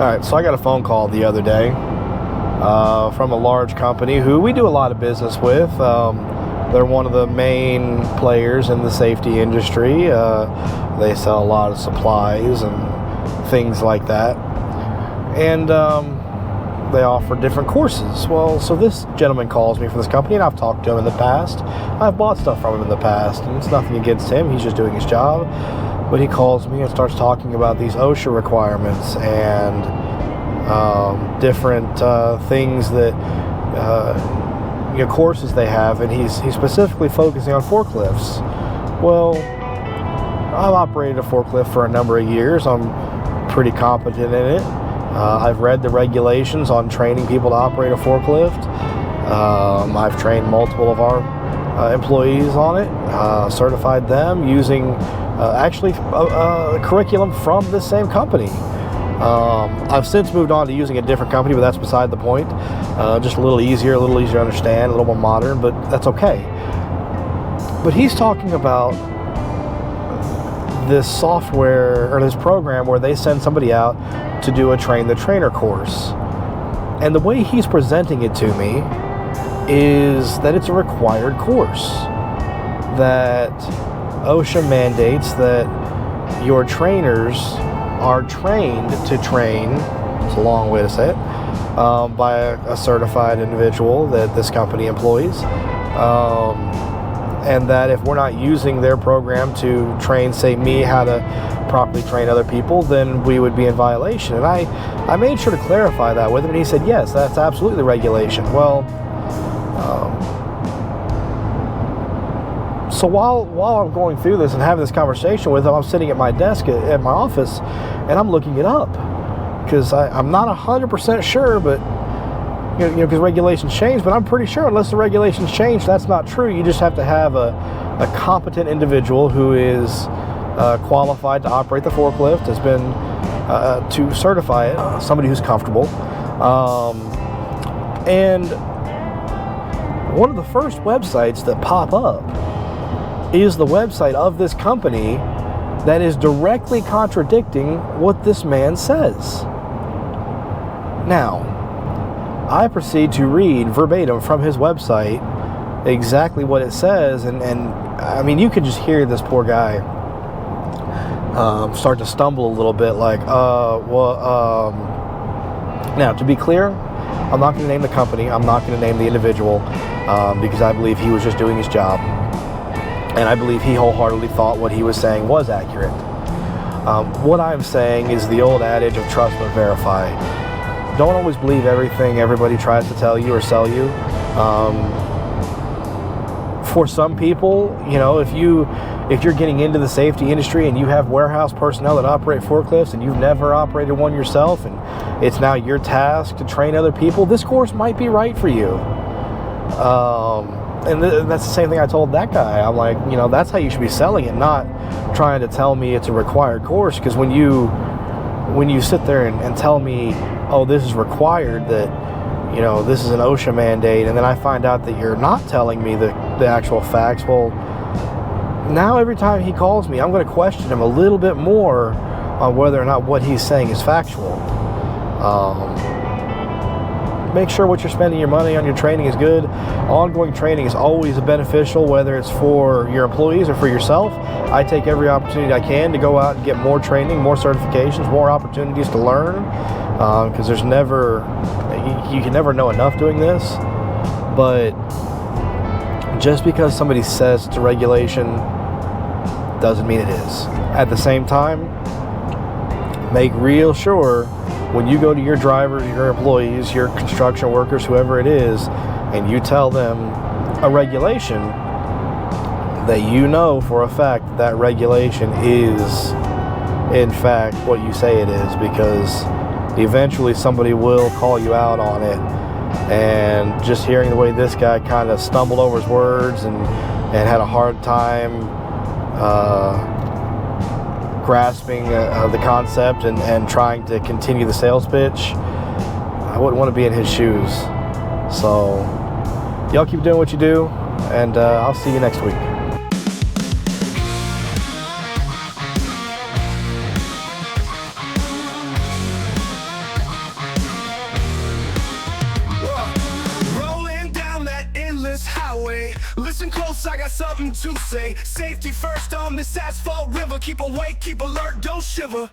right, so I got a phone call the other day from a large company who we do a lot of business with. They're one of the main players in the safety industry. They sell a lot of supplies and things like that. And they offer different courses. Well, so this gentleman calls me from this company, and I've talked to him in the past. I've bought stuff from him in the past, and it's nothing against him. He's just doing his job. But he calls me and starts talking about these OSHA requirements and different things that courses they have, and he's specifically focusing on forklifts. Well, I've operated a forklift for a number of years. I'm pretty competent in it. I've read the regulations on training people to operate a forklift. I've trained multiple of our employees on it, certified them using actually a curriculum from this same company. I've since moved on to using a different company, but that's beside the point. Just a little easier to understand, a little more modern, but that's okay. But he's talking about this software or this program where they send somebody out to do a train the trainer course. And the way he's presenting it to me is that it's a required course, that OSHA mandates that your trainers are trained to train, it's a long way to say it, by a certified individual that this company employs, and that if we're not using their program to train, say, me how to properly train other people, then we would be in violation. And I made sure to clarify that with him, and he said, yes, that's absolutely the regulation. Well, so while I'm going through this and having this conversation with him, I'm sitting at my desk at my office, and I'm looking it up because I'm not 100% sure, but because regulations change. But I'm pretty sure unless the regulations change, that's not true. You just have to have a competent individual who is qualified to operate the forklift, has been to certify it, somebody who's comfortable, and one of the first websites that pop up is the website of this company that is directly contradicting what this man says. Now, I proceed to read verbatim from his website exactly what it says, and I mean, you could just hear this poor guy start to stumble a little bit, like, now, to be clear, I'm not going to name the company, I'm not going to name the individual, because I believe he was just doing his job. And I believe he wholeheartedly thought what he was saying was accurate. What I'm saying is the old adage of trust but verify. Don't always believe everything everybody tries to tell you or sell you. For some people, if you're getting into the safety industry and you have warehouse personnel that operate forklifts and you've never operated one yourself, and it's now your task to train other people, this course might be right for you. And that's the same thing I told that guy. I'm like, that's how you should be selling it, not trying to tell me it's a required course. Because when you sit there and tell me, oh, this is required, that this is an OSHA mandate, and then I find out that you're not telling me the actual facts, well, now every time he calls me, I'm going to question him a little bit more on whether or not what he's saying is factual. Make sure what you're spending your money on your training is good. Ongoing training is always beneficial, whether it's for your employees or for yourself. I take every opportunity I can to go out and get more training, more certifications, more opportunities to learn, because you can never know enough doing this. But just because somebody says it's a regulation doesn't mean it is. At the same time, make real sure when you go to your drivers, your employees, your construction workers, whoever it is, and you tell them a regulation, that for a fact that regulation is in fact what you say it is, because eventually somebody will call you out on it. And just hearing the way this guy kind of stumbled over his words and had a hard time grasping the concept and trying to continue the sales pitch, I wouldn't want to be in his shoes. So y'all keep doing what you do, and I'll see you next week. Hey, listen close, I got something to say. Safety first on this asphalt river. Keep awake, keep alert, don't shiver.